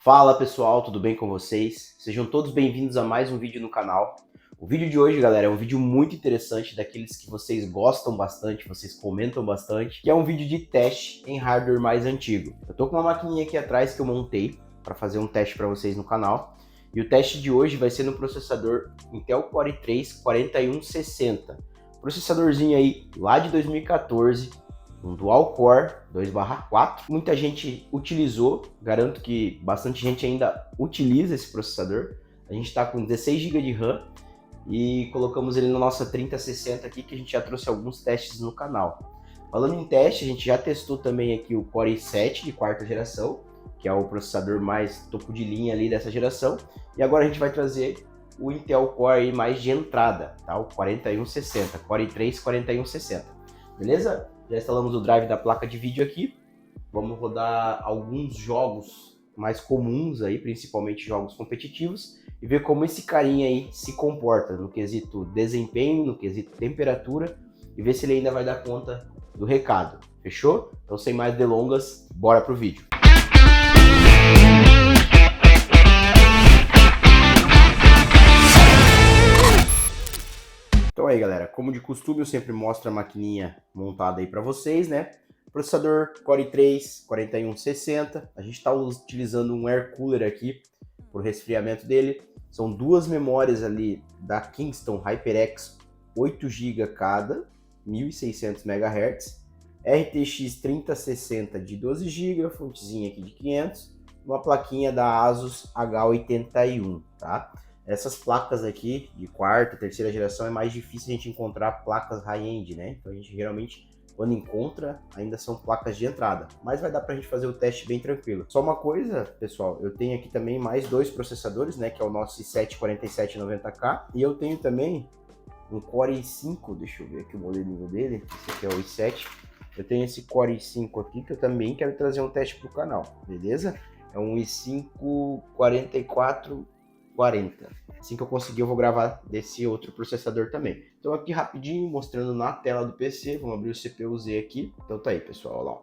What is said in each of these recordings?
Fala pessoal, tudo bem com vocês? Sejam todos bem-vindos a mais um vídeo no canal. O vídeo de hoje, galera, é um vídeo muito interessante, daqueles que vocês gostam bastante, vocês comentam bastante, que é um vídeo de teste em hardware mais antigo. Eu tô com uma maquininha aqui atrás que eu montei para fazer um teste para vocês no canal, e o teste de hoje vai ser no processador Intel Core i3 4160. Processadorzinho aí lá de 2014, um dual core 2/4. Muita gente utilizou, garanto que bastante gente ainda utiliza esse processador. A gente está com 16 GB de RAM e colocamos ele na nossa 3060 aqui, que a gente já trouxe alguns testes no canal. Falando em teste, a gente já testou também aqui o Core i7 de quarta geração, que é o processador mais topo de linha ali dessa geração, e agora a gente vai trazer o Intel Core mais de entrada, tá? O 4160, Core i3 4160, beleza? Já instalamos o drive da placa de vídeo aqui. Vamos rodar alguns jogos mais comuns aí, principalmente jogos competitivos, e ver como esse carinha aí se comporta no quesito desempenho, no quesito temperatura, e ver se ele ainda vai dar conta do recado. Fechou? Então, sem mais delongas, bora pro vídeo. Então aí, galera, como de costume, eu sempre mostro a maquininha montada aí para vocês, né? Processador Core i3 4160. A gente está utilizando um air cooler aqui para o resfriamento dele. São duas memórias ali da Kingston HyperX, 8 GB cada, 1600 MHz. RTX 3060 de 12 GB, fontezinha aqui de 500. Uma plaquinha da Asus H81, tá? Essas placas aqui de quarta, terceira geração é mais difícil a gente encontrar placas high-end, né? Então a gente geralmente, quando encontra, ainda são placas de entrada. Mas vai dar pra gente fazer o teste bem tranquilo. Só uma coisa, pessoal, eu tenho aqui também mais dois processadores, né? Que é o nosso i7 4790K. E eu tenho também um Core i5, deixa eu ver aqui o modelinho dele. Esse aqui é o i7. Eu tenho esse Core i5 aqui que eu também quero trazer um teste pro canal, beleza? É um i5 4440. Assim que eu conseguir, eu vou gravar desse outro processador também. Então aqui rapidinho, mostrando na tela do PC, vamos abrir o CPU-Z aqui. Então tá aí, pessoal, olha lá.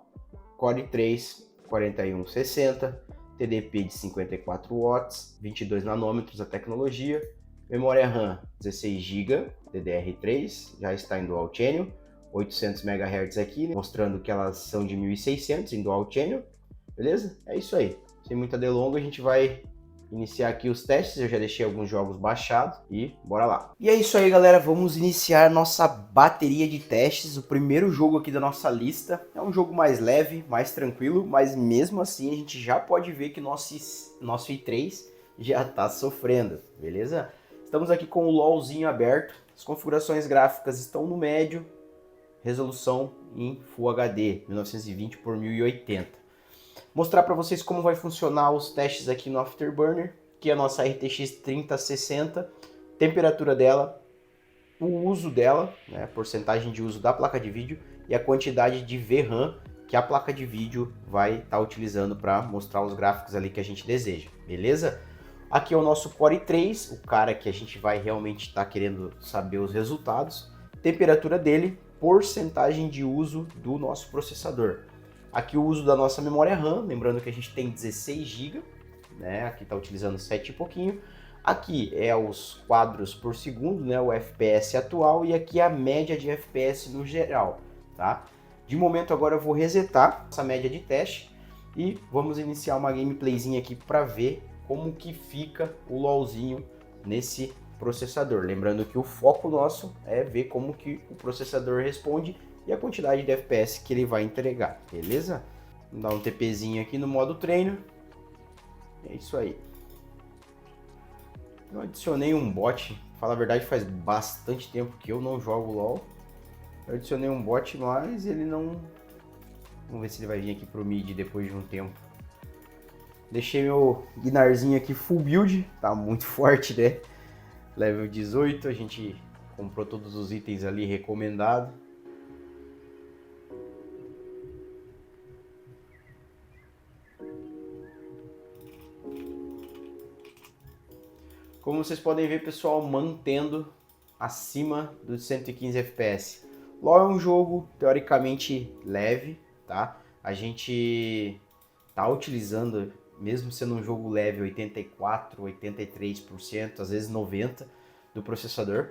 Core i3 4160, TDP de 54 watts, 22 nanômetros a tecnologia, memória RAM 16 GB, DDR3, já está em Dual Channel, 800 MHz aqui, mostrando que elas são de 1600 em Dual Channel, beleza? É isso aí. Sem muita delonga, a gente vai iniciar aqui os testes. Eu já deixei alguns jogos baixados e bora lá. E é isso aí, galera, vamos iniciar nossa bateria de testes. O primeiro jogo aqui da nossa lista é um jogo mais leve, mais tranquilo, mas mesmo assim a gente já pode ver que nosso i3 já tá sofrendo, beleza? Estamos aqui com o LOLzinho aberto, as configurações gráficas estão no médio, resolução em Full HD 1920 por 1080. Mostrar para vocês como vai funcionar os testes aqui no Afterburner, que é a nossa RTX 3060, temperatura dela, o uso dela, né, porcentagem de uso da placa de vídeo e a quantidade de VRAM que a placa de vídeo vai estar utilizando para mostrar os gráficos ali que a gente deseja, beleza? Aqui é o nosso Core i3, o cara que a gente vai realmente estar querendo saber os resultados, temperatura dele, porcentagem de uso do nosso processador. Aqui o uso da nossa memória RAM, lembrando que a gente tem 16 GB, né? Aqui está utilizando 7 e pouquinho. Aqui é os quadros por segundo, né? O FPS atual, e aqui a média de FPS no geral, tá? De momento agora eu vou resetar essa média de teste e vamos iniciar uma gameplayzinha aqui para ver como que fica o LOLzinho nesse processador. Lembrando que o foco nosso é ver como que o processador responde e a quantidade de FPS que ele vai entregar, beleza? Vamos dar um TPzinho aqui no modo treino. É isso aí. Eu adicionei um bot. Fala a verdade, faz bastante tempo que eu não jogo LoL. Eu adicionei um bot, mas ele não... Vamos ver se ele vai vir aqui pro mid depois de um tempo. Deixei meu Gnarzinho aqui full build. Tá muito forte, né? Level 18, a gente comprou todos os itens ali recomendados. Como vocês podem ver, pessoal, mantendo acima dos 115 FPS. LoL é um jogo teoricamente leve, tá? A gente tá utilizando mesmo sendo um jogo leve, 84, 83%, às vezes 90% do processador.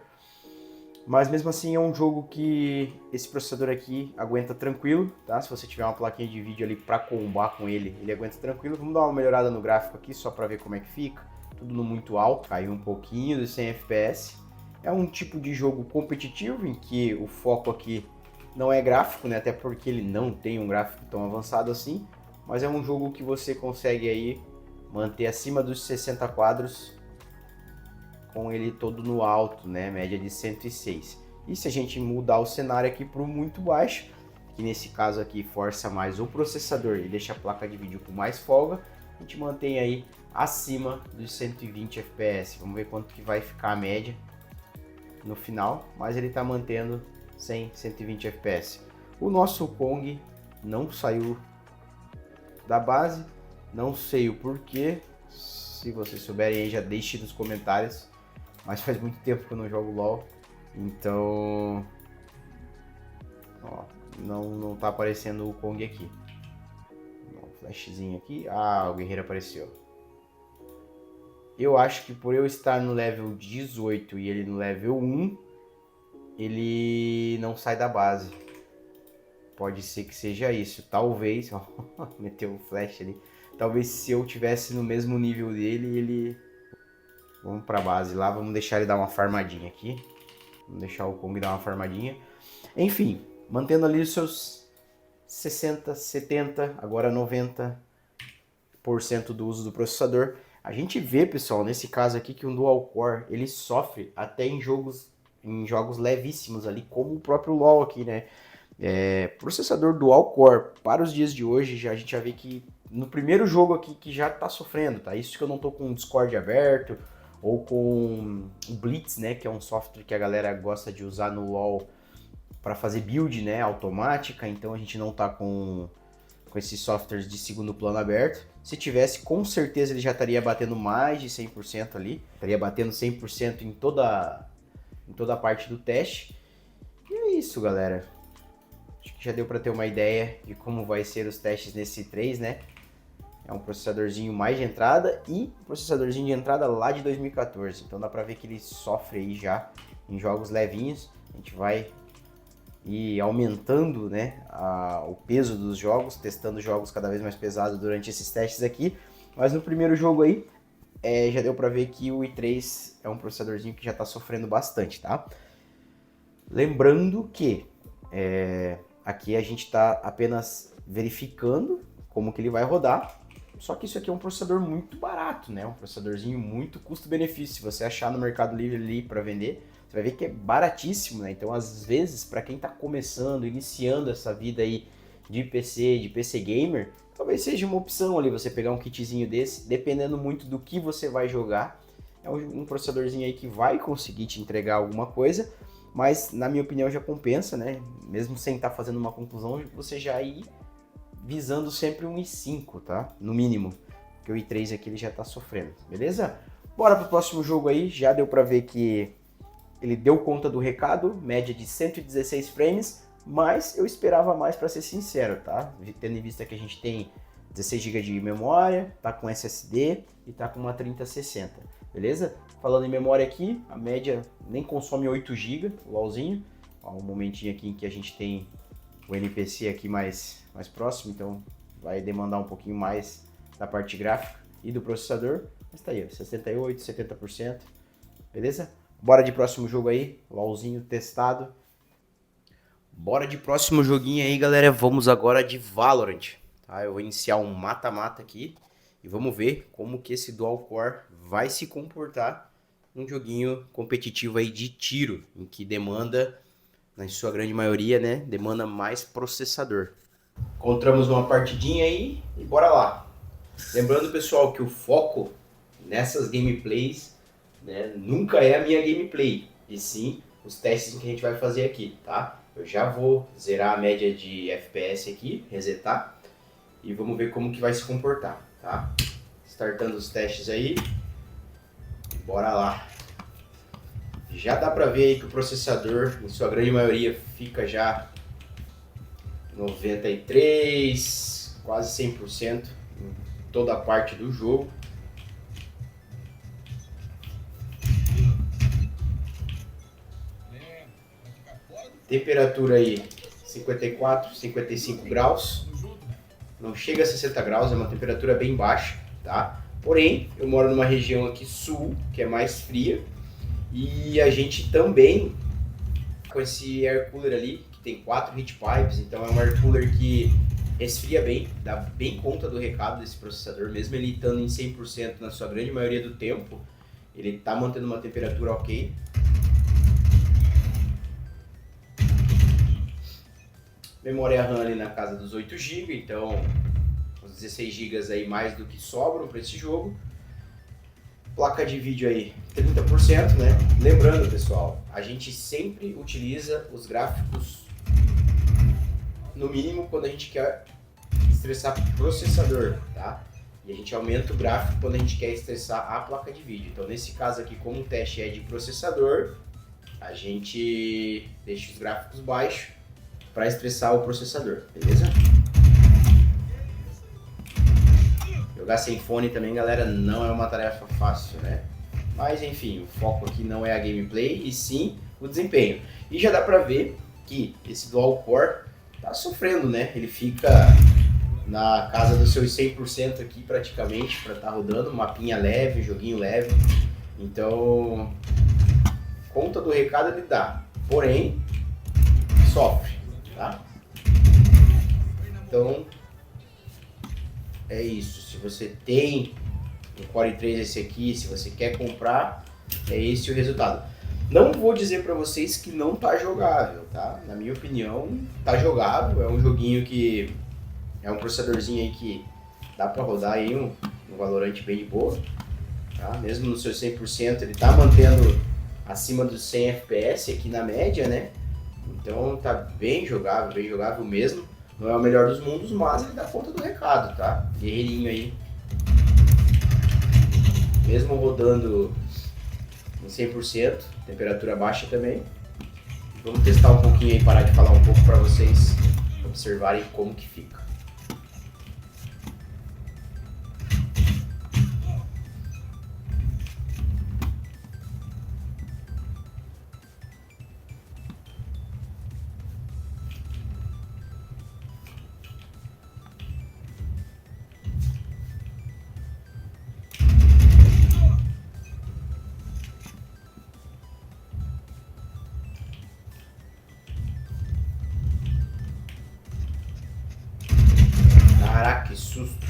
Mas mesmo assim é um jogo que esse processador aqui aguenta tranquilo, tá? Se você tiver uma plaquinha de vídeo ali para combar com ele, ele aguenta tranquilo. Vamos dar uma melhorada no gráfico aqui só para ver como é que fica. Tudo no muito alto, caiu um pouquinho de 100 FPS. É um tipo de jogo competitivo em que o foco aqui não é gráfico, né? Até porque ele não tem um gráfico tão avançado assim. Mas é um jogo que você consegue aí manter acima dos 60 quadros com ele todo no alto, né? Média de 106. E se a gente mudar o cenário aqui para o muito baixo, que nesse caso aqui força mais o processador e deixa a placa de vídeo com mais folga, a gente mantém aí acima dos 120 FPS. Vamos ver quanto que vai ficar a média no final, mas ele está mantendo 120 FPS. O nosso Kong não saiu da base, não sei o porquê. Se vocês souberem aí, já deixe nos comentários. Mas faz muito tempo que eu não jogo LoL, então ó, não tá aparecendo o Kong aqui. Um flashzinho aqui, o guerreiro apareceu. Eu acho que por eu estar no level 18 e ele no level 1, ele não sai da base. Pode ser que seja isso, talvez, ó, meteu o flash ali. Talvez se eu tivesse no mesmo nível dele, ele... Vamos pra base lá, vamos deixar ele dar uma farmadinha aqui. Vamos deixar o Kong dar uma farmadinha. Enfim, mantendo ali os seus 60, 70, agora 90% do uso do processador. A gente vê, pessoal, nesse caso aqui que um dual core, ele sofre até em jogos levíssimos ali, como o próprio LoL aqui, né? Processador dual core, para os dias de hoje, a gente já vê que no primeiro jogo aqui que já tá sofrendo, tá? Isso que eu não tô com o Discord aberto, ou com o Blitz, né, que é um software que a galera gosta de usar no LoL para fazer build, né, automática. Então a gente não tá com esses softwares de segundo plano aberto. Se tivesse, com certeza ele já estaria batendo mais de 100% ali, estaria batendo 100% em toda a parte do teste. E é isso, galera. Acho que já deu para ter uma ideia de como vai ser os testes nesse 3, né? É um processadorzinho mais de entrada e um processadorzinho de entrada lá de 2014. Então dá pra ver que ele sofre aí já em jogos levinhos. A gente vai ir aumentando, né, o peso dos jogos, testando jogos cada vez mais pesados durante esses testes aqui. Mas no primeiro jogo aí, já deu pra ver que o i3 é um processadorzinho que já tá sofrendo bastante, tá? Lembrando que aqui a gente tá apenas verificando como que ele vai rodar. Só que isso aqui é um processador muito barato, né? Um processadorzinho muito custo-benefício. Se você achar no Mercado Livre ali para vender, você vai ver que é baratíssimo, né? Então, às vezes, para quem está começando, iniciando essa vida aí de PC gamer, talvez seja uma opção ali você pegar um kitzinho desse, dependendo muito do que você vai jogar. É um processadorzinho aí que vai conseguir te entregar alguma coisa, mas na minha opinião já compensa, né? Mesmo sem estar fazendo uma conclusão, você já ir visando sempre um i5, tá? No mínimo, porque o i3 aqui ele já tá sofrendo, beleza? Bora pro próximo jogo aí, já deu pra ver que ele deu conta do recado, média de 116 frames, mas eu esperava mais, para ser sincero, tá? Tendo em vista que a gente tem 16 GB de memória, tá com SSD e tá com uma 3060, beleza? Falando em memória aqui, a média nem consome 8 GB, o LOLzinho. Ó, um momentinho aqui em que a gente tem o NPC aqui mais próximo, então vai demandar um pouquinho mais da parte gráfica e do processador, mas tá aí, 68%, 70%, beleza? Bora de próximo jogo aí, LOLzinho testado. Bora de próximo joguinho aí, galera, vamos agora de Valorant, tá? Eu vou iniciar um mata-mata aqui e vamos ver como que esse dual core vai se comportar num joguinho competitivo aí de tiro, em que demanda, na sua grande maioria, né, demanda mais processador. Encontramos uma partidinha aí e bora lá. Lembrando, pessoal, que o foco nessas gameplays, né, nunca é a minha gameplay, e sim os testes que a gente vai fazer aqui, tá? Eu já vou zerar a média de FPS aqui, resetar, e vamos ver como que vai se comportar, tá? Startando os testes aí, bora lá. Já dá pra ver aí que o processador, em sua grande maioria, fica já 93, quase 100%. toda a parte do jogo. Temperatura aí 54, 55 graus. Não chega a 60 graus, é uma temperatura bem baixa, tá? Porém, eu moro numa região aqui sul, que é mais fria. E a gente também, com esse air cooler ali, que tem 4 heat pipes, então é um air cooler que resfria bem, dá bem conta do recado desse processador, mesmo ele estando em 100% na sua grande maioria do tempo, ele está mantendo uma temperatura ok. Memória RAM ali na casa dos 8 GB, então os 16 GB aí mais do que sobram para esse jogo. Placa de vídeo aí 30%, né? Lembrando, pessoal, a gente sempre utiliza os gráficos no mínimo quando a gente quer estressar o processador, tá? E a gente aumenta o gráfico quando a gente quer estressar a placa de vídeo. Então, nesse caso aqui, como o teste é de processador, a gente deixa os gráficos baixos para estressar o processador, beleza? Jogar sem fone também, galera, não é uma tarefa fácil, né? Mas enfim, o foco aqui não é a gameplay e sim o desempenho. E já dá pra ver que esse dual core tá sofrendo, né? Ele fica na casa dos seus 100% aqui praticamente para tá rodando, mapinha leve, joguinho leve. Então, conta do recado ele dá, porém sofre, tá? Então é isso. Se você tem um Core i3 esse aqui, se você quer comprar, é esse o resultado. Não vou dizer para vocês que não tá jogável, tá? Na minha opinião, tá jogável. É um joguinho que é um processadorzinho aí que dá para rodar aí um Valorant bem de boa, tá? Mesmo no seu 100%, ele tá mantendo acima dos 100 FPS aqui na média, né? Então tá bem jogável mesmo. Não é o melhor dos mundos, mas ele dá conta do recado, tá? Guerreirinho aí. Mesmo rodando em 100%, temperatura baixa também. Vamos testar um pouquinho aí, parar de falar um pouco para vocês observarem como que fica. Caraca, que susto.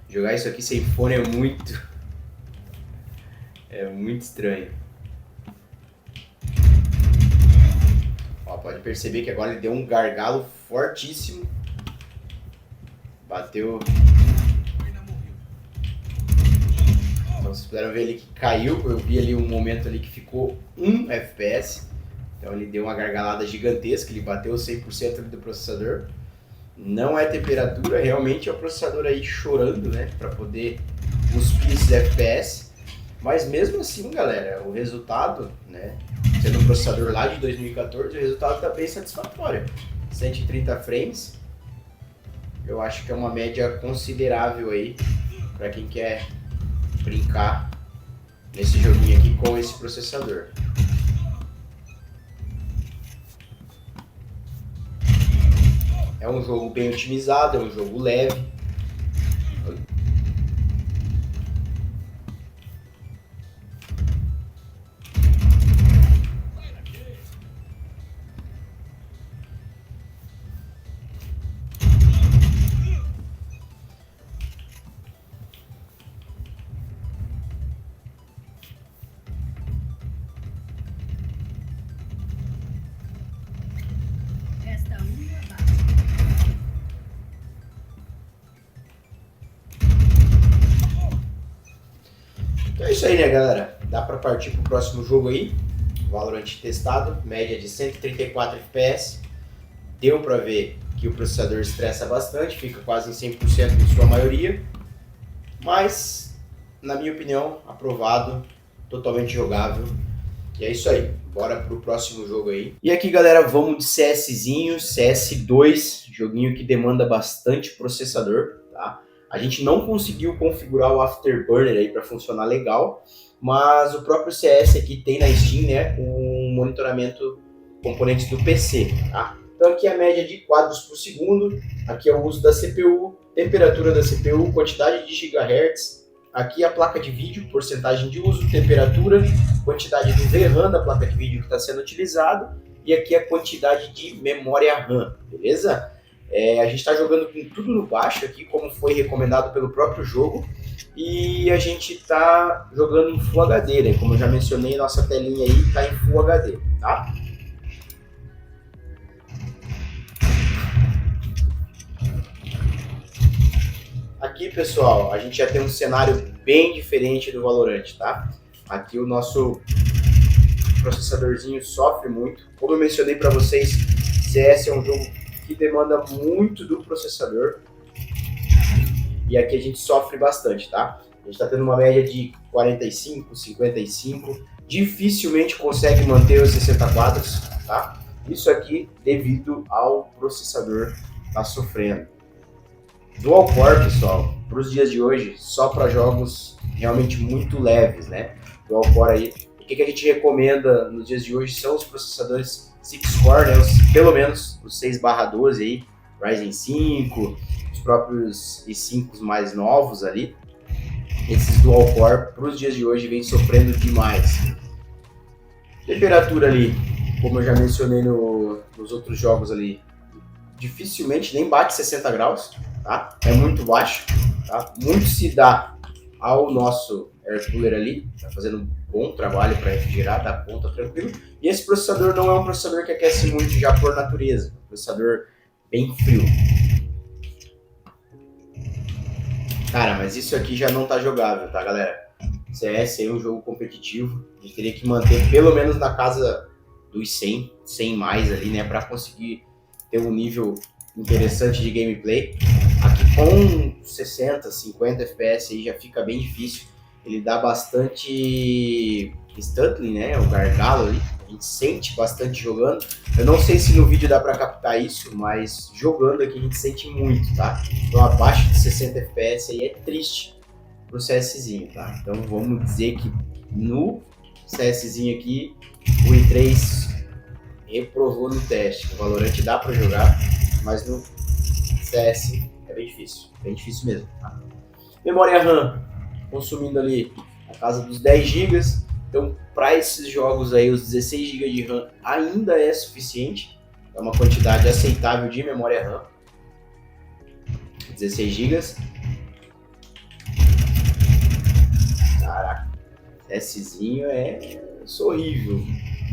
Jogar isso aqui sem fone é muito estranho. Ó, pode perceber que agora ele deu um gargalo fortíssimo. Bateu. Então vocês puderam ver ali que caiu. Eu vi ali um momento ali que ficou 1 FPS. Então ele deu uma gargalada gigantesca. Ele bateu 100% ali do processador. Não é temperatura, realmente é o processador aí chorando, né, para poder cuspir esses FPS. Mas mesmo assim, galera, o resultado, né, sendo um processador lá de 2014, o resultado está bem satisfatório. 130 frames, eu acho que é uma média considerável aí para quem quer brincar nesse joguinho aqui com esse processador. É um jogo bem otimizado, é um jogo leve. Então é isso aí, né, galera? Dá para partir pro próximo jogo aí. Valorant testado, média de 134 FPS. Deu para ver que o processador estressa bastante, fica quase em 100% em sua maioria. Mas, na minha opinião, aprovado, totalmente jogável. E é isso aí, bora pro próximo jogo aí. E aqui, galera, vamos de CSzinho, CS2, joguinho que demanda bastante processador, tá? A gente não conseguiu configurar o Afterburner aí para funcionar legal, mas o próprio CS aqui tem na Steam, né, um monitoramento componentes do PC, tá? Então aqui é a média de quadros por segundo, aqui é o uso da CPU, temperatura da CPU, quantidade de gigahertz, aqui a placa de vídeo, porcentagem de uso, temperatura, quantidade do VRAM da placa de vídeo que está sendo utilizado, e aqui a quantidade de memória RAM, beleza? A gente está jogando com tudo no baixo aqui, como foi recomendado pelo próprio jogo, e a gente está jogando em Full HD, né? Como eu já mencionei, nossa telinha aí está em Full HD, tá? Aqui, pessoal, a gente já tem um cenário bem diferente do Valorant, tá? Aqui o nosso processadorzinho sofre muito. Como eu mencionei para vocês, CS é um jogo que demanda muito do processador. E aqui a gente sofre bastante, tá? A gente está tendo uma média de 45, 55. Dificilmente consegue manter os 60 quadros, tá? Isso aqui devido ao processador tá sofrendo. Dual Core, pessoal, para os dias de hoje, só para jogos realmente muito leves, né? Dual Core aí. O que a gente recomenda nos dias de hoje são os processadores 6-core, né? Pelo menos os 6/12 aí, Ryzen 5, os próprios i5 mais novos ali. Esses Dual Core para os dias de hoje vem sofrendo demais. Temperatura ali, como eu já mencionei nos outros jogos ali, dificilmente nem bate 60 graus, tá? É muito baixo, tá? Muito se dá ao nosso air cooler ali, tá fazendo um bom trabalho para refrigerar, dá conta tranquilo. E esse processador não é um processador que aquece muito já por natureza, é um processador bem frio. Cara, mas isso aqui já não tá jogável, tá, galera? CS é um jogo competitivo, a gente teria que manter pelo menos na casa dos 100 mais ali, né, para conseguir ter um nível interessante de gameplay. Aqui com 60, 50 FPS aí já fica bem difícil. Ele dá bastante stuttling, né, o gargalo ali. A gente sente bastante jogando. Eu não sei se no vídeo dá para captar isso, mas jogando aqui a gente sente muito, tá? Então abaixo de 60 FPS aí é triste pro CSzinho, tá? Então vamos dizer que no CSzinho aqui o i3 reprovou no teste. O Valorant dá para jogar, mas no CS é bem difícil mesmo, tá? Memória RAM consumindo ali a casa dos 10 GB, então para esses jogos aí os 16 GB de RAM ainda é suficiente, é uma quantidade aceitável de memória RAM, 16 GB. Caraca, CSzinho é horrível.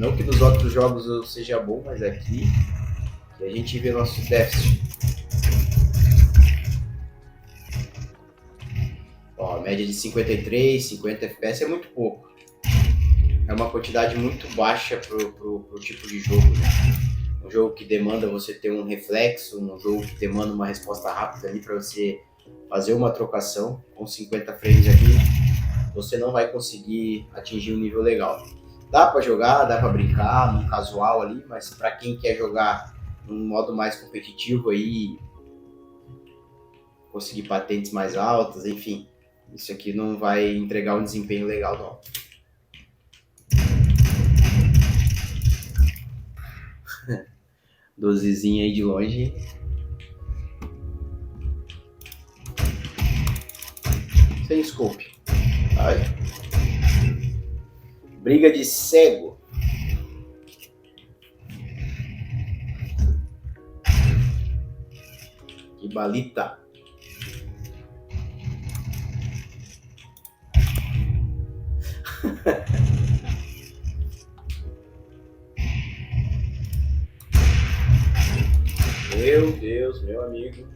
Não que nos outros jogos eu seja bom, mas aqui a gente vê nosso déficit. Ó, média de 53, 50 FPS é muito pouco. É uma quantidade muito baixa pro tipo de jogo, né? Um jogo que demanda você ter um reflexo, um jogo que demanda uma resposta rápida ali para você fazer uma trocação. Com 50 frames aqui, você não vai conseguir atingir um nível legal. Dá para jogar, dá para brincar, num casual ali, mas para quem quer jogar num modo mais competitivo aí, conseguir patentes mais altas, enfim, isso aqui não vai entregar um desempenho legal, não. Dozezinha aí de longe. Sem scope. Ai. Briga de cego. Que balita. Meu Deus, meu amigo.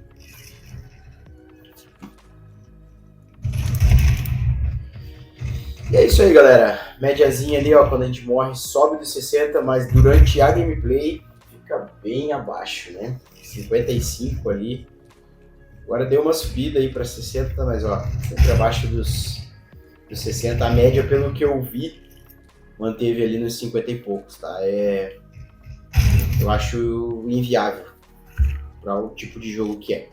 E é isso aí, galera. Médiazinha ali, ó, quando a gente morre, sobe dos 60, mas durante a gameplay fica bem abaixo, né? 55 ali. Agora deu uma subida aí para 60, mas ó, sempre abaixo dos 60. A média, pelo que eu vi, manteve ali nos 50 e poucos, tá? Eu acho inviável para o tipo de jogo que é.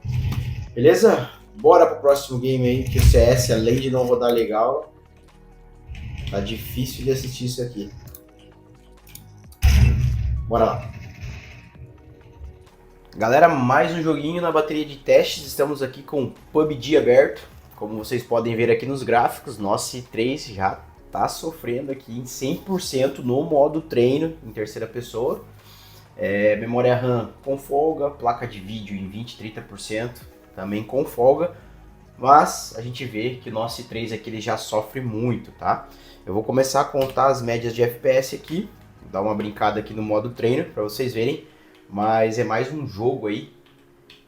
Beleza? Bora pro próximo game aí, que o CS, além de não rodar legal, tá difícil de assistir isso aqui. Bora lá. Galera, mais um joguinho na bateria de testes. Estamos aqui com o PUBG aberto. Como vocês podem ver aqui nos gráficos, nosso i3 já tá sofrendo aqui em 100% no modo treino, em terceira pessoa. Memória RAM com folga, placa de vídeo em 20, 30% também com folga. Mas a gente vê que o nosso i3 aqui ele já sofre muito, tá? Eu vou começar a contar as médias de FPS aqui, dar uma brincada aqui no modo treino para vocês verem, mas é mais um jogo aí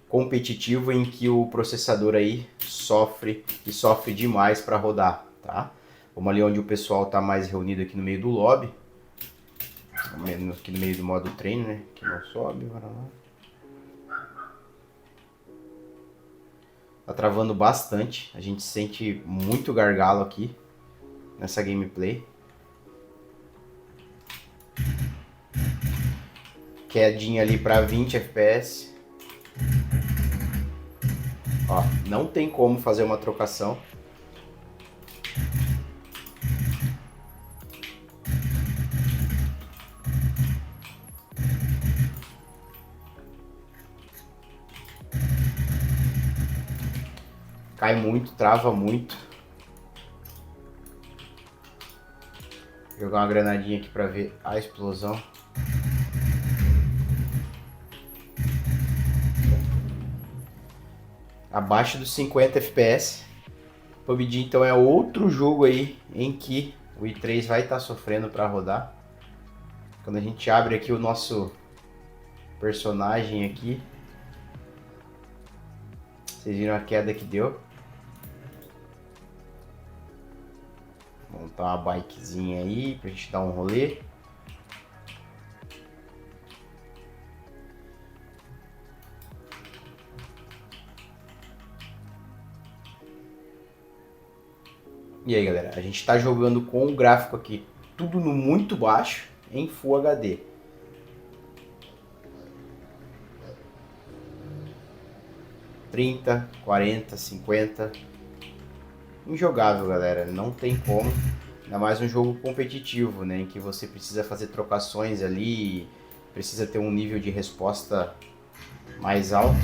competitivo em que o processador aí sofre e sofre demais para rodar, tá? Vamos ali onde o pessoal tá mais reunido aqui no meio do lobby, aqui no meio do modo treino, né? Que não sobe, bora lá. Tá travando bastante, a gente sente muito gargalo aqui nessa gameplay. Quedinha ali para 20 FPS. Ó, não tem como fazer uma trocação. Cai muito, trava muito. Vou jogar uma granadinha aqui para ver a explosão. Abaixo dos 50 FPS. PUBG então é outro jogo aí em que o i3 vai estar sofrendo para rodar. Quando a gente abre aqui o nosso personagem aqui, vocês viram a queda que deu. Vou montar uma bikezinha aí pra gente dar um rolê. E aí galera, a gente está jogando com o gráfico aqui tudo no muito baixo em Full HD. (30, 40, 50). Injogável, galera, não tem como. Ainda mais um jogo competitivo, né, em que você precisa fazer trocações ali, precisa ter um nível de resposta mais alto.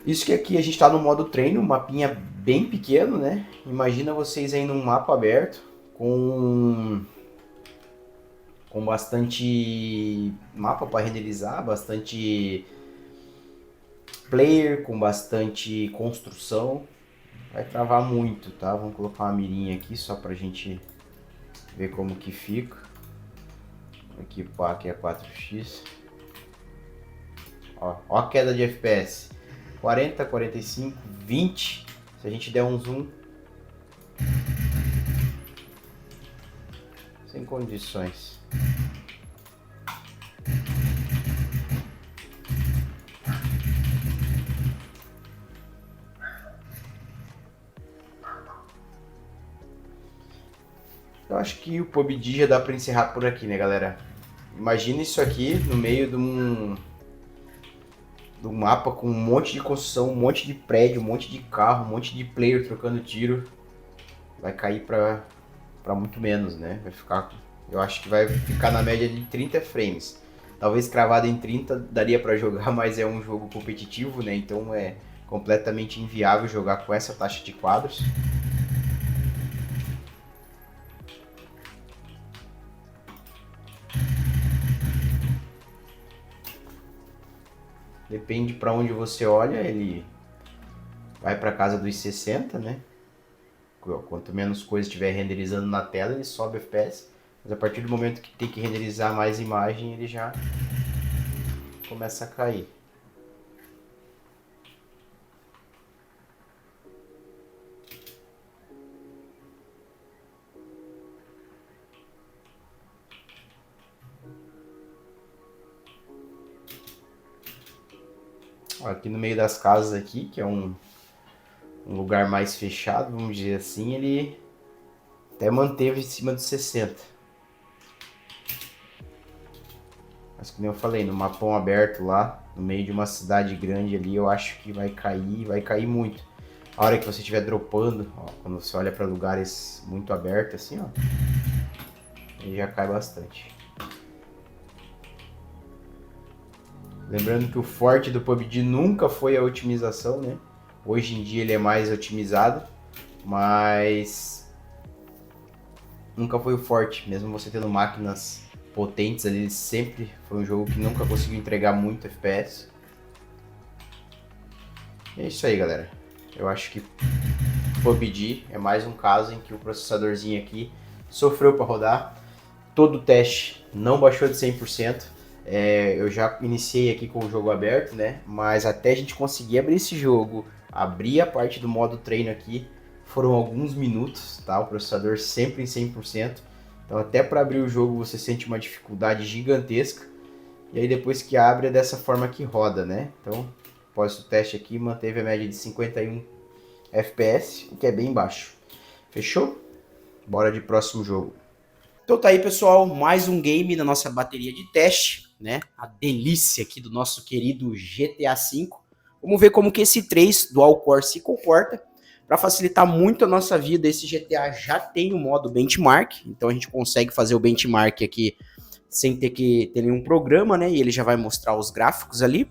Isso que aqui a gente está no modo treino, um mapinha bem pequeno, né? Imagina vocês aí num mapa aberto com bastante mapa para renderizar, bastante player, com bastante construção. Vai travar muito, tá? Vamos colocar uma mirinha aqui só pra gente ver como que fica. Aqui é 4x. Ó a queda de FPS. 40, 45, 20. Se a gente der um zoom, sem condições. Eu acho que o PUBG já dá pra encerrar por aqui, né, galera? Imagina isso aqui no meio de um mapa com um monte de construção, um monte de prédio, um monte de carro, um monte de player trocando tiro. Vai cair pra muito menos, né? Vai ficar, eu acho que vai ficar na média de 30 frames. Talvez cravado em 30 daria pra jogar, mas é um jogo competitivo, né? Então é completamente inviável jogar com essa taxa de quadros. Depende para onde você olha, ele vai para casa dos 60, né? Quanto menos coisa estiver renderizando na tela, ele sobe o FPS. Mas a partir do momento que tem que renderizar mais imagem, ele já começa a cair. Ó, aqui no meio das casas aqui, que é um lugar mais fechado, vamos dizer assim, ele até manteve em cima dos 60. Mas como eu falei, no mapão aberto lá, no meio de uma cidade grande ali, eu acho que vai cair muito. A hora que você estiver dropando, ó, quando você olha para lugares muito abertos assim, ó, ele já cai bastante. Lembrando que o forte do PUBG nunca foi a otimização, né? Hoje em dia ele é mais otimizado, mas nunca foi o forte. Mesmo você tendo máquinas potentes ali, ele sempre foi um jogo que nunca conseguiu entregar muito FPS. E é isso aí, galera. Eu acho que PUBG é mais um caso em que o processadorzinho aqui sofreu para rodar. Todo o teste não baixou de 100%. Eu já iniciei aqui com o jogo aberto, né? Mas até a gente conseguir abrir esse jogo, abrir a parte do modo treino aqui, foram alguns minutos, tá? O processador sempre em 100%. Então até para abrir o jogo você sente uma dificuldade gigantesca. E aí depois que abre é dessa forma que roda, né? Então, após o teste aqui, manteve a média de 51 FPS, o que é bem baixo. Fechou? Bora de próximo jogo. Então tá aí, pessoal, mais um game na nossa bateria de teste, né? A delícia aqui do nosso querido GTA V. Vamos ver como que esse 3 Dual Core se comporta. Para facilitar muito a nossa vida, esse GTA já tem o modo benchmark, então a gente consegue fazer o benchmark aqui sem ter que ter nenhum programa, né? E ele já vai mostrar os gráficos ali.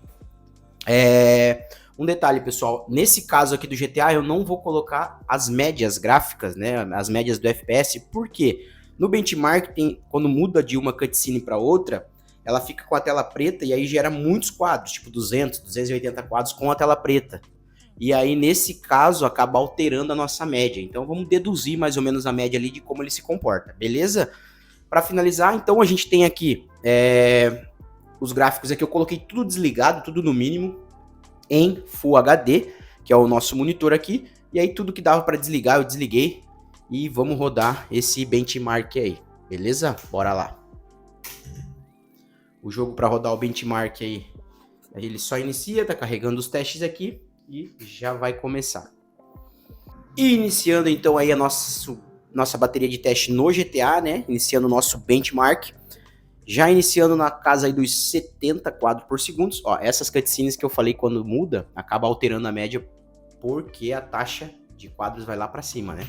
Um detalhe, pessoal, nesse caso aqui do GTA eu não vou colocar as médias gráficas, né? As médias do FPS, por quê? No benchmark, quando muda de uma cutscene para outra, ela fica com a tela preta e aí gera muitos quadros, tipo 200, 280 quadros com a tela preta. E aí, nesse caso, acaba alterando a nossa média. Então, vamos deduzir mais ou menos a média ali de como ele se comporta, beleza? Para finalizar, então, a gente tem aqui os gráficos aqui. Eu coloquei tudo desligado, tudo no mínimo, em Full HD, que é o nosso monitor aqui. E aí, tudo que dava para desligar, eu desliguei. E vamos rodar esse benchmark aí, beleza? Bora lá. O jogo para rodar o benchmark aí, ele só inicia, tá carregando os testes aqui e já vai começar. E iniciando então aí a nossa bateria de teste no GTA, né? Iniciando o nosso benchmark. Já iniciando na casa aí dos 70 quadros por segundo. Ó, essas cutscenes que eu falei quando muda, acaba alterando a média porque a taxa de quadros vai lá para cima, né?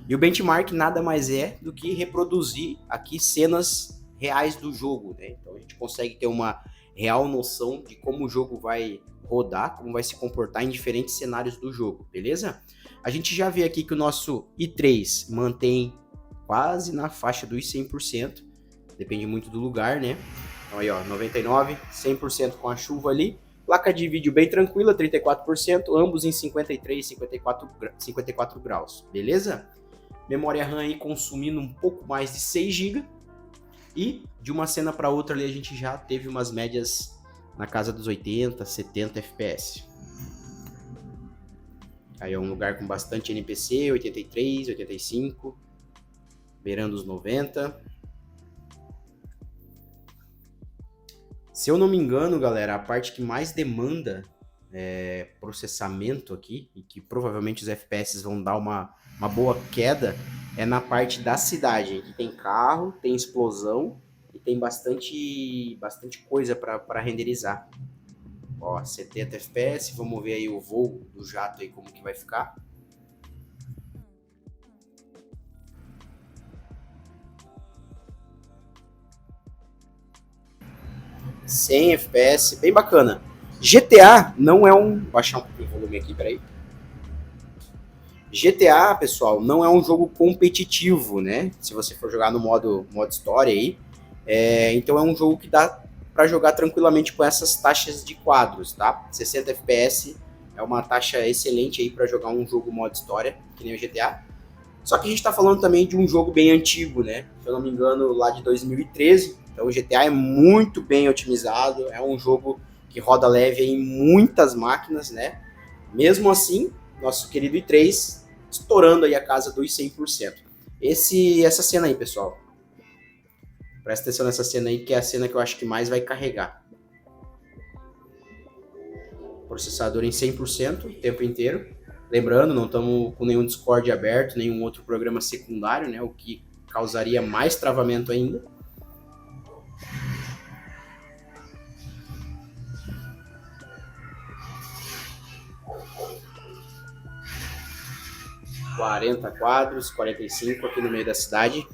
E o benchmark nada mais é do que reproduzir aqui cenas reais do jogo, né? Então a gente consegue ter uma real noção de como o jogo vai rodar, como vai se comportar em diferentes cenários do jogo, beleza? A gente já vê aqui que o nosso i3 mantém quase na faixa dos 100%, depende muito do lugar, né? Então aí, ó, 99, 100% com a chuva ali. Placa de vídeo bem tranquila, 34%, ambos em 53, 54 graus, beleza? Memória RAM aí consumindo um pouco mais de 6 GB. E de uma cena para outra ali a gente já teve umas médias na casa dos 80, 70 FPS. Aí é um lugar com bastante NPC, 83, 85, beirando os 90. Se eu não me engano, galera, a parte que mais demanda processamento aqui, e que provavelmente os FPS vão dar uma boa queda, é na parte da cidade. Aqui tem carro, tem explosão e tem bastante coisa para renderizar. Ó, 70 FPS, vamos ver aí o voo do jato aí como que vai ficar. Cem FPS, bem bacana. GTA não é um... Vou baixar um pouquinho o volume aqui, peraí. GTA, pessoal, não é um jogo competitivo, né? Se você for jogar no modo história aí. Então é um jogo que dá para jogar tranquilamente com essas taxas de quadros, tá? 60 FPS é uma taxa excelente aí para jogar um jogo modo história, que nem o GTA. Só que a gente está falando também de um jogo bem antigo, né? Se eu não me engano, lá de 2013. Então o GTA é muito bem otimizado, é um jogo que roda leve em muitas máquinas, né? Mesmo assim, nosso querido i3 estourando aí a casa dos 100%. Essa cena aí, pessoal. Presta atenção nessa cena aí, que é a cena que eu acho que mais vai carregar. processador em 100% o tempo inteiro. Lembrando, não estamos com nenhum Discord aberto, nenhum outro programa secundário, né? O que causaria mais travamento ainda. $40 quadros, 45 aqui no meio da cidade.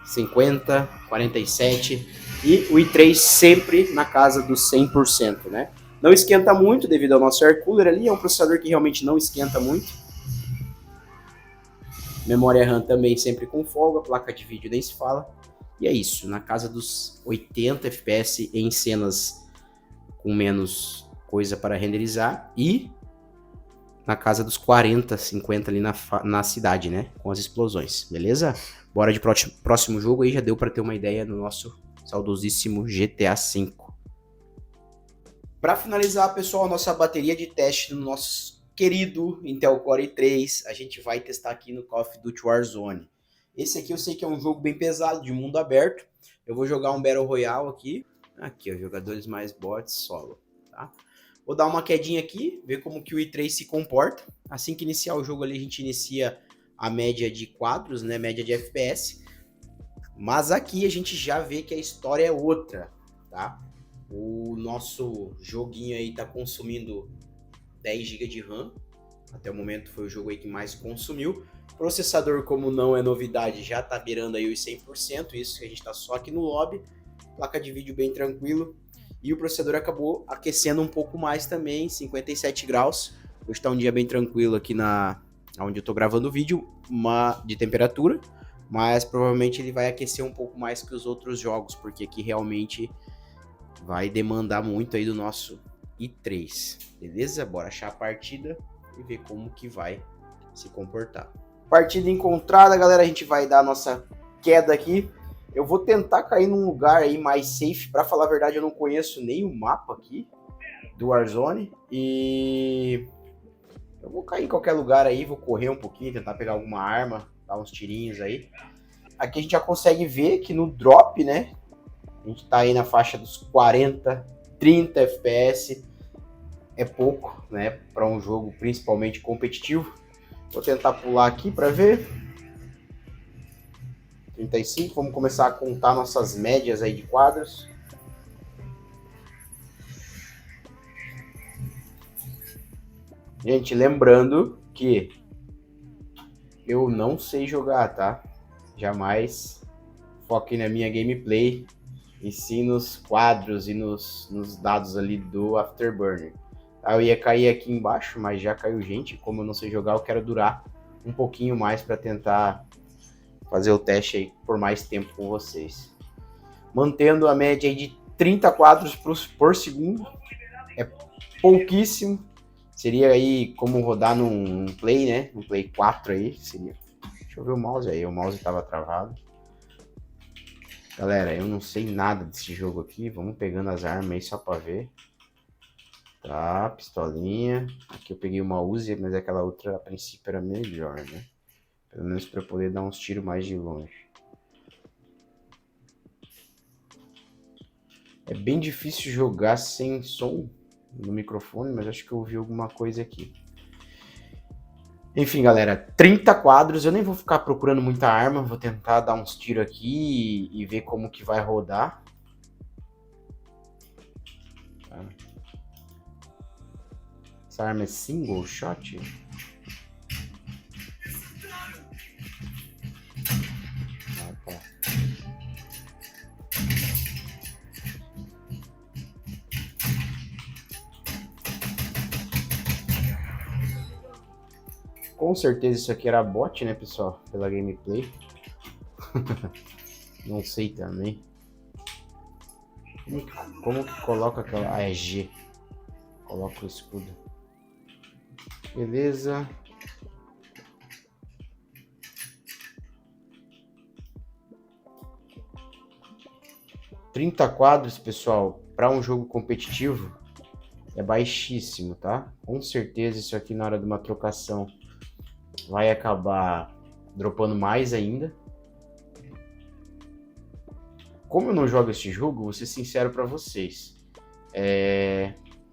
$50, 47 e o i3 sempre na casa dos 100%, né? Não esquenta muito devido ao nosso air cooler ali, é um processador que realmente não esquenta muito. Memória RAM também sempre com folga, placa de vídeo nem se fala. E é isso, na casa dos 80 FPS em cenas com menos coisa para renderizar e na casa dos 40, 50 ali na cidade, né? Com as explosões, beleza? Bora de próximo jogo aí, já deu para ter uma ideia no nosso saudosíssimo GTA V. Para finalizar, pessoal, nossa bateria de teste no nosso querido Intel Core i3, a gente vai testar aqui no Call of Duty Warzone. Esse aqui eu sei que é um jogo bem pesado, de mundo aberto. Eu vou jogar um Battle Royale aqui. Aqui, ó, jogadores mais bots solo, tá? Vou dar uma quedinha aqui, ver como que o i3 se comporta. Assim que iniciar o jogo ali, a gente inicia a média de quadros, né? Média de FPS. Mas aqui a gente já vê que a história é outra, tá? O nosso joguinho aí tá consumindo 10 GB de RAM. Até o momento foi o jogo aí que mais consumiu. Processador, como não é novidade, já tá beirando aí os 100%. Isso que a gente tá só aqui no lobby. Placa de vídeo bem tranquilo. E o processador acabou aquecendo um pouco mais também, 57 graus. Hoje tá um dia bem tranquilo aqui onde eu tô gravando o vídeo, de temperatura. Mas provavelmente ele vai aquecer um pouco mais que os outros jogos, porque aqui realmente vai demandar muito aí do nosso i3. Beleza? Bora achar a partida e ver como que vai se comportar. Partida encontrada, galera. A gente vai dar a nossa queda aqui. Eu vou tentar cair num lugar aí mais safe. Pra falar a verdade, eu não conheço nem o mapa aqui do Warzone. E eu vou cair em qualquer lugar aí, vou correr um pouquinho, tentar pegar alguma arma, dar uns tirinhos aí. Aqui a gente já consegue ver que no drop, né? A gente tá aí na faixa dos 40, 30 FPS. É pouco, né? Para um jogo principalmente competitivo. Vou tentar pular aqui para ver. 35, vamos começar a contar nossas médias aí de quadros. Gente, lembrando que eu não sei jogar, tá? Jamais foquem na minha gameplay e sim nos quadros e nos dados ali do Afterburner. Eu ia cair aqui embaixo, mas já caiu gente. Como eu não sei jogar, eu quero durar um pouquinho mais para tentar fazer o teste aí por mais tempo com vocês. Mantendo a média aí de 30 quadros por segundo. É pouquíssimo. Seria aí como rodar num Play, né? Um Play 4 aí. Seria. Deixa eu ver o mouse aí. O mouse estava travado. Galera, eu não sei nada desse jogo aqui. Vamos pegando as armas aí só para ver. Tá, pistolinha. Aqui eu peguei uma Uzi, mas aquela outra a princípio era melhor, né? Pelo menos para poder dar uns tiros mais de longe. É bem difícil jogar sem som no microfone, mas acho que eu ouvi alguma coisa aqui. Enfim, galera, 30 quadros. Eu nem vou ficar procurando muita arma. Vou tentar dar uns tiros aqui e ver como que vai rodar. Tá. Essa arma é single shot? Ah, tá. Com certeza isso aqui era bot, né, pessoal? Pela gameplay. Não sei também. Como que coloca aquela... Ah, é G. Coloca o escudo. Beleza. $30 pessoal, para um jogo competitivo é baixíssimo, tá? Com certeza isso aqui na hora de uma trocação vai acabar dropando mais ainda. Como eu não jogo esse jogo, vou ser sincero pra vocês.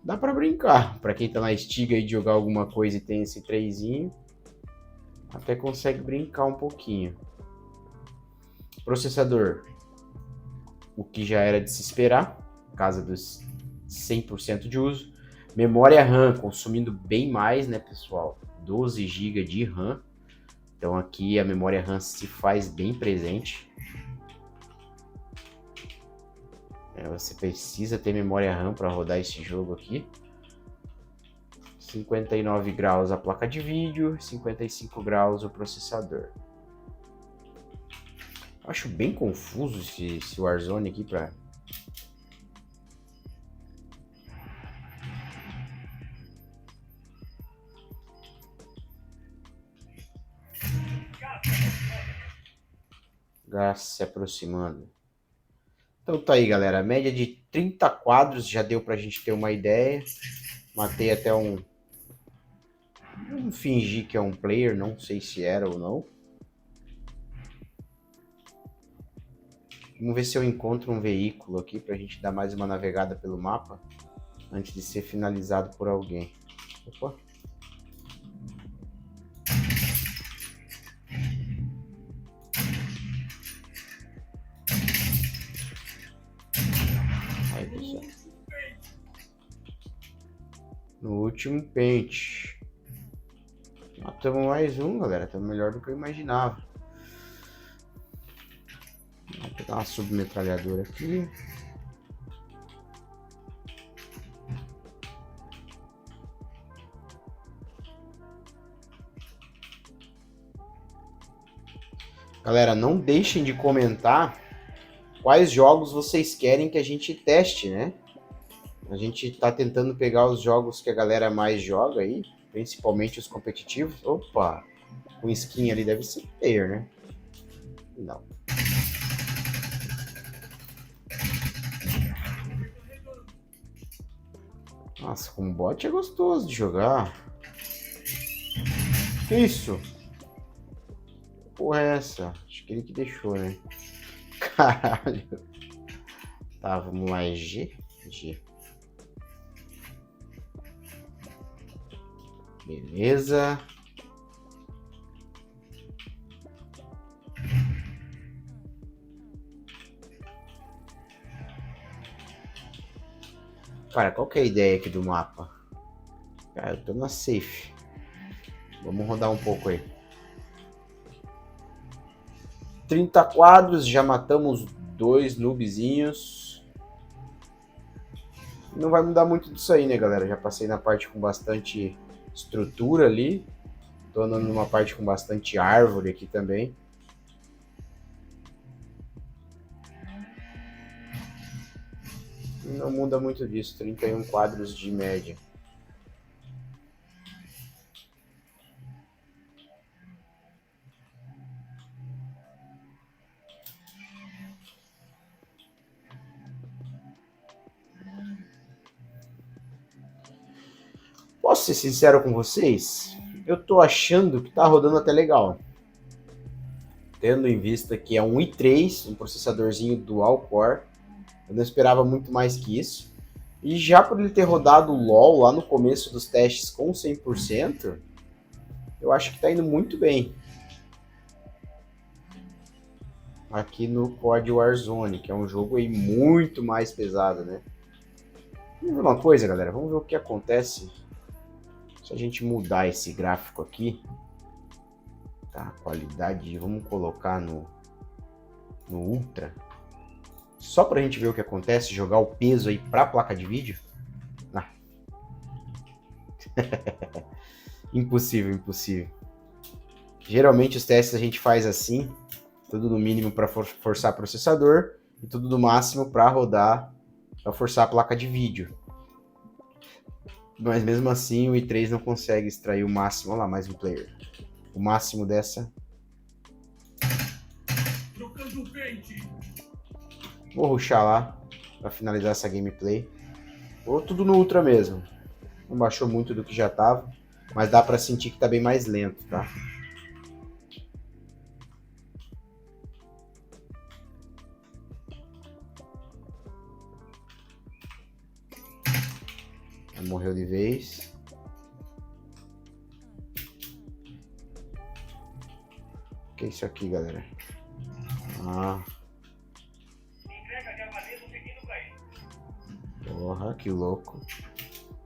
Dá pra brincar. Pra quem tá na estiga aí de jogar alguma coisa e tem esse 3zinho, até consegue brincar um pouquinho. Processador, o que já era de se esperar, casa dos 100% de uso. Memória RAM consumindo bem mais, né, pessoal? 12 GB de RAM. Então aqui a memória RAM se faz bem presente. Você precisa ter memória RAM para rodar esse jogo aqui. 59 graus a placa de vídeo, 55 graus o processador. Acho bem confuso esse Warzone aqui para... Gás se aproximando. Então tá aí, galera. A média de 30 quadros já deu pra gente ter uma ideia. Matei até um... Vamos fingir que é um player, não sei se era ou não. Vamos ver se eu encontro um veículo aqui pra gente dar mais uma navegada pelo mapa antes de ser finalizado por alguém. Opa. Aí, pessoal. No último pente. Matamos mais um, galera. Tá melhor do que eu imaginava. Vou pegar uma submetralhadora aqui. Galera, não deixem de comentar quais jogos vocês querem que a gente teste, né? A gente tá tentando pegar os jogos que a galera mais joga aí, principalmente os competitivos. Opa, com skin ali deve ser player, né? Não. Nossa, com bot é gostoso de jogar. Que isso? Porra é essa? Acho que ele que deixou, né? Caralho. Tá, vamos lá, G. Beleza. Cara, qual que é a ideia aqui do mapa? Cara, eu tô na safe. Vamos rodar um pouco aí. 30 quadros, já matamos 2 noobzinhos. Não vai mudar muito disso aí, né, galera? Já passei na parte com bastante estrutura ali. Tô andando numa parte com bastante árvore aqui também. Não muda muito disso, 31 quadros de média. Posso ser sincero com vocês? Eu tô achando que tá rodando até legal. Tendo em vista que é um i3, um processadorzinho dual core. Eu não esperava muito mais que isso. E já por ele ter rodado o LoL lá no começo dos testes com 100%, eu acho que tá indo muito bem. Aqui no COD Warzone, que é um jogo aí muito mais pesado, né? Vamos ver uma coisa, galera. Vamos ver o que acontece se a gente mudar esse gráfico aqui. Tá, qualidade, vamos colocar no Ultra. Só pra gente ver o que acontece, jogar o peso aí pra placa de vídeo. Ah. Impossível, impossível. Geralmente os testes a gente faz assim, tudo no mínimo para forçar processador e tudo no máximo para rodar, para forçar a placa de vídeo. Mas mesmo assim o i3 não consegue extrair o máximo. Olha lá, mais um player. O máximo dessa. Vou rushar lá para finalizar essa gameplay. Ou tudo no Ultra mesmo. Não baixou muito do que já tava, mas dá para sentir que tá bem mais lento, tá? Morreu de vez. O que é isso aqui, galera? Ah. Porra, que louco.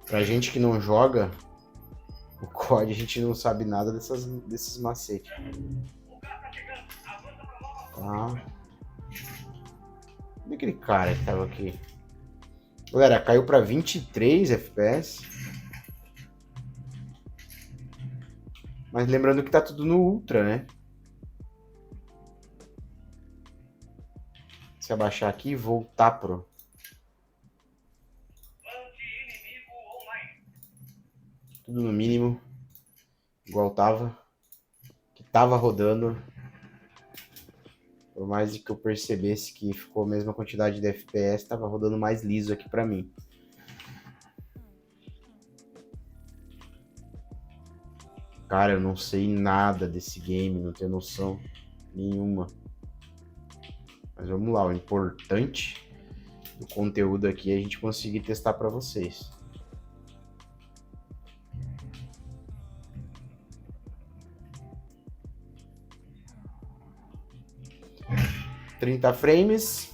Pra gente que não joga o COD, a gente não sabe nada desses macetes. Tá. Cadê aquele cara que tava aqui? Galera, caiu pra 23 FPS. Mas lembrando que tá tudo no Ultra, né? Se abaixar aqui e voltar pro... Tudo no mínimo. Igual tava. Que tava rodando. Por mais que eu percebesse que ficou a mesma quantidade de FPS, tava rodando mais liso aqui pra mim. Cara, eu não sei nada desse game, não tenho noção nenhuma. Mas vamos lá, o importante do conteúdo aqui é a gente conseguir testar pra vocês. ...30 frames.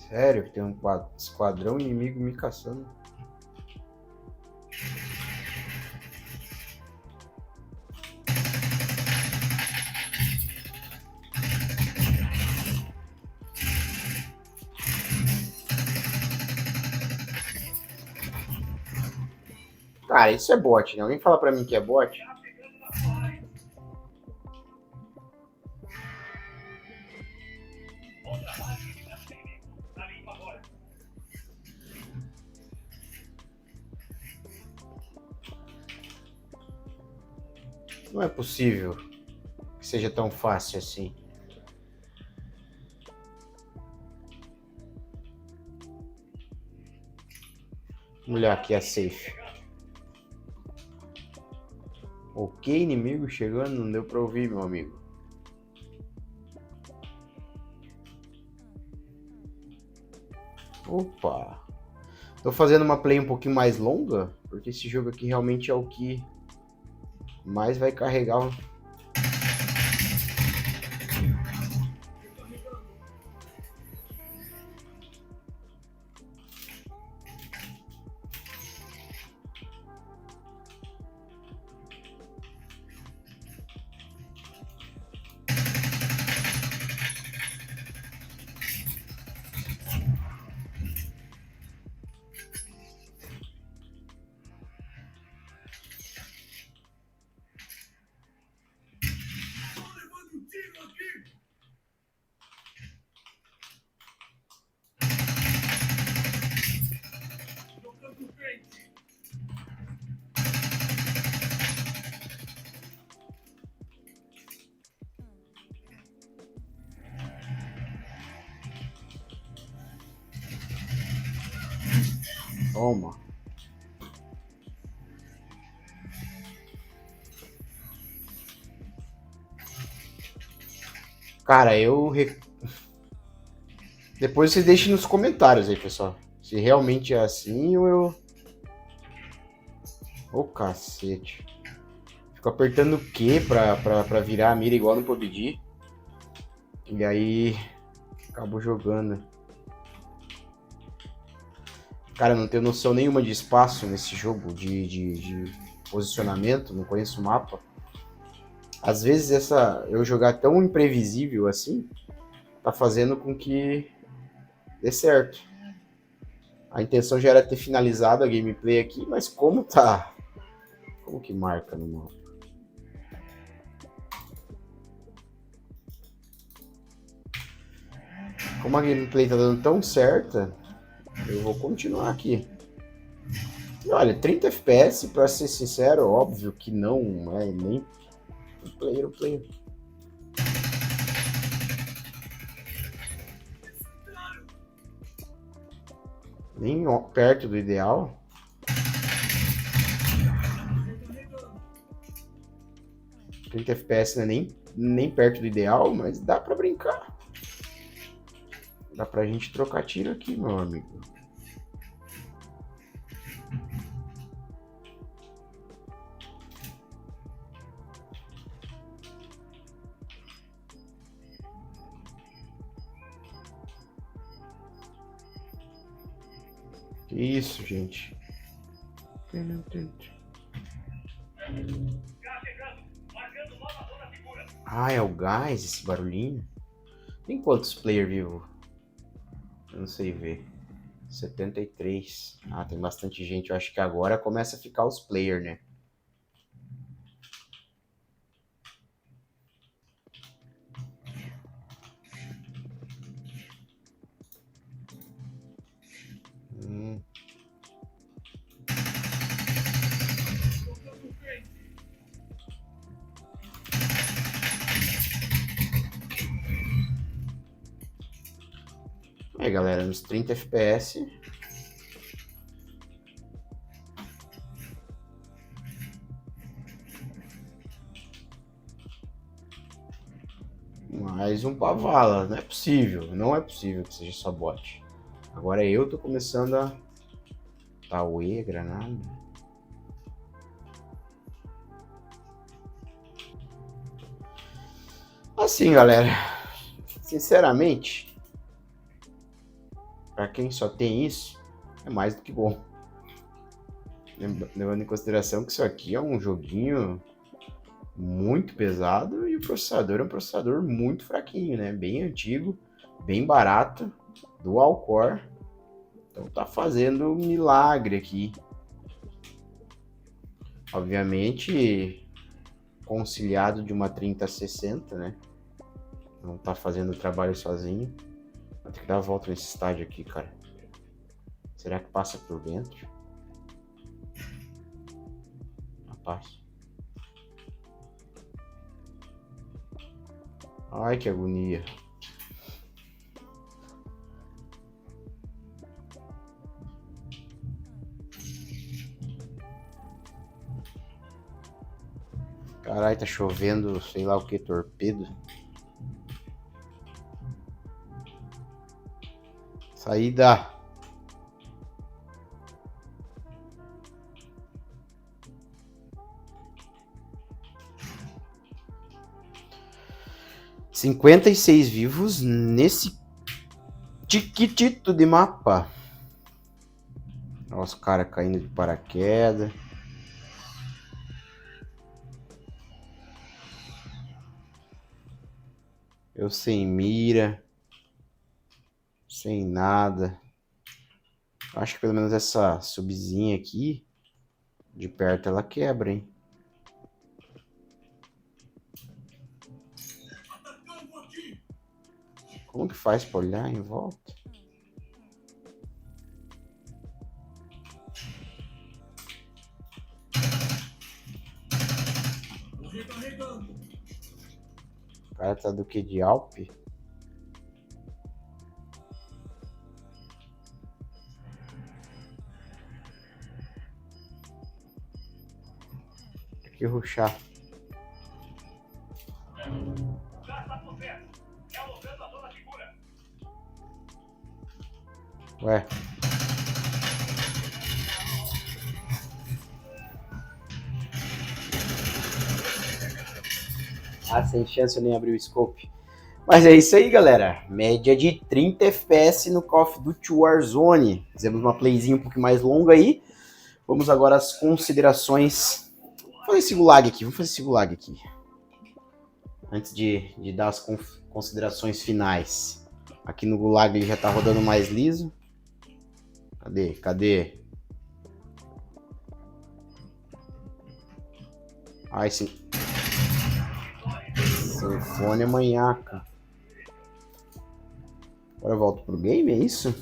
Sério que tem um esquadrão inimigo me caçando? Cara, isso é bot, né? Alguém fala pra mim que é bot? Não é possível que seja tão fácil assim. Vamos olhar aqui a safe. Ok, inimigo chegando, não deu pra ouvir, meu amigo. Opa! Tô fazendo uma play um pouquinho mais longa, porque esse jogo aqui realmente é o que mais vai carregar. Toma. Cara, depois vocês deixem nos comentários aí, pessoal. Se realmente é assim ou eu... Ô, cacete. Fico apertando o Q pra virar a mira igual no PUBG. E aí... acabo jogando. Cara, eu não tenho noção nenhuma de espaço nesse jogo, de posicionamento, não conheço o mapa. Às vezes eu jogar tão imprevisível assim, tá fazendo com que dê certo. A intenção já era ter finalizado a gameplay aqui, mas como tá... Como que marca no mapa? Como a gameplay tá dando tão certa, eu vou continuar aqui. E olha, 30 FPS, pra ser sincero, óbvio que não é nem o player. Nem perto do ideal. ...30 FPS não é nem perto do ideal, mas dá pra brincar. Dá pra gente trocar tiro aqui, meu amigo. Que isso, gente. Ah, é o gás, esse barulhinho? Tem quantos player vivos? Eu não sei ver. 73. Ah, tem bastante gente. Eu acho que agora começa a ficar os player, né? Aí, galera, nos 30 FPS. Mais um pra vala. Não é possível. Não é possível que seja só bot. Agora eu tô começando a... Tauê, granada. Assim, galera. Sinceramente, pra quem só tem isso, é mais do que bom. Levando em consideração que isso aqui é um joguinho muito pesado e o processador é um processador muito fraquinho, né? Bem antigo, bem barato, dual core. Então tá fazendo um milagre aqui. Obviamente, conciliado de uma 3060, né? Não tá fazendo o trabalho sozinho. Vou ter que dar a volta nesse estádio aqui, cara. Será que passa por dentro? Rapaz. Ai, que agonia. Caralho, tá chovendo, sei lá o que, torpedo. Saída. ...56 vivos nesse tiquitito de mapa. Olha os caras caindo de paraquedas. Eu sem mira. Sem nada. Acho que pelo menos essa subzinha aqui, de perto, ela quebra, hein? Como que faz pra olhar em volta? O cara tá do que? De Alpe? Tem que rushar. Ué. Ah, sem chance eu nem abri o scope. Mas é isso aí, galera. Média de 30 FPS no Call of Duty Warzone. Fizemos uma playzinha um pouco mais longa aí. Vamos agora às considerações. Vamos fazer esse gulag aqui. Vamos fazer esse gulag aqui. Antes de dar as considerações finais. Aqui no gulag ele já tá rodando mais liso. Cadê? Cadê? Ah, esse fone é manhaca. Agora eu volto pro game, é isso?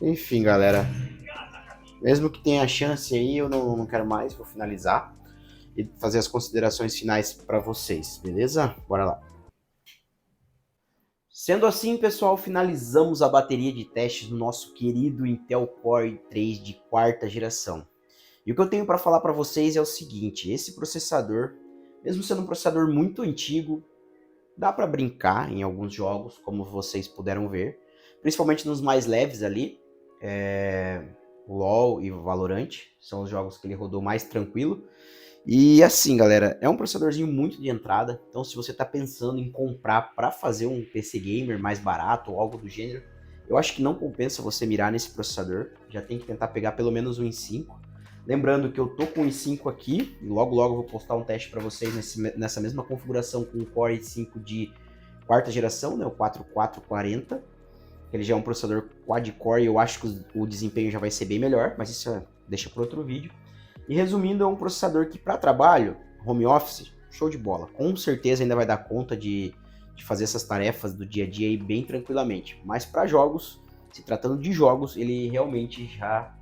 Enfim, galera. Mesmo que tenha chance aí, eu não quero mais. Vou finalizar e fazer as considerações finais para vocês, beleza? Bora lá. Sendo assim, pessoal, finalizamos a bateria de testes do nosso querido Intel Core i3 de quarta geração. E o que eu tenho para falar para vocês é o seguinte: esse processador Mesmo sendo um processador muito antigo, dá para brincar em alguns jogos, como vocês puderam ver, principalmente nos mais leves ali, o LoL e o Valorant, são os jogos que ele rodou mais tranquilo. E assim, galera, é um processadorzinho muito de entrada, então se você está pensando em comprar para fazer um PC gamer mais barato ou algo do gênero, eu acho que não compensa você mirar nesse processador, já tem que tentar pegar pelo menos um i5. Lembrando que eu tô com o i5 aqui, e logo logo eu vou postar um teste para vocês nessa mesma configuração com o Core i5 de quarta geração, né, o 4440. Ele já é um processador quad-core e eu acho que o desempenho já vai ser bem melhor, mas isso deixa para outro vídeo. E resumindo, é um processador que para trabalho, home office, show de bola. Com certeza ainda vai dar conta de fazer essas tarefas do dia a dia aí bem tranquilamente. Mas para jogos, se tratando de jogos, ele realmente já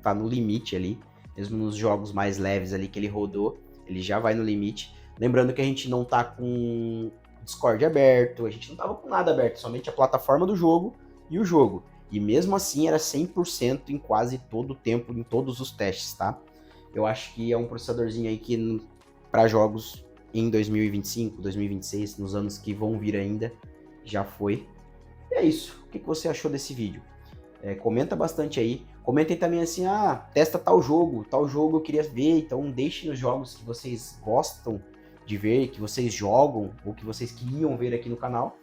tá no limite ali. Mesmo nos jogos mais leves ali que ele rodou, ele já vai no limite. Lembrando que a gente não tá com Discord aberto, a gente não tava com nada aberto, somente a plataforma do jogo e o jogo. E mesmo assim era 100% em quase todo o tempo, em todos os testes, tá? Eu acho que é um processadorzinho aí que para jogos em 2025, 2026, nos anos que vão vir ainda, já foi. E é isso. O que você achou desse vídeo? Comenta bastante aí. Comentem também assim, testa tal jogo eu queria ver, então deixem os jogos que vocês gostam de ver, que vocês jogam, ou que vocês queriam ver aqui no canal,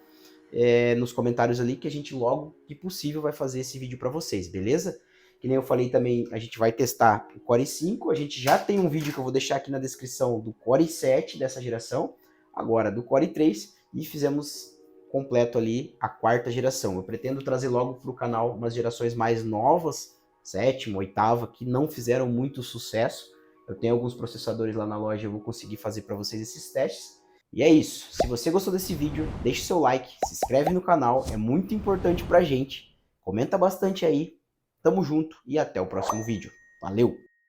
nos comentários ali, que a gente logo que possível vai fazer esse vídeo para vocês, beleza? Que nem eu falei também, a gente vai testar o Core i5, a gente já tem um vídeo que eu vou deixar aqui na descrição do Core i7 dessa geração, agora do Core i3, e fizemos completo ali a quarta geração. Eu pretendo trazer logo para o canal umas gerações mais novas, sétima, oitava, que não fizeram muito sucesso. Eu tenho alguns processadores lá na loja, eu vou conseguir fazer para vocês esses testes. E é isso. Se você gostou desse vídeo, deixe seu like, se inscreve no canal, é muito importante pra gente. Comenta bastante aí. Tamo junto e até o próximo vídeo. Valeu!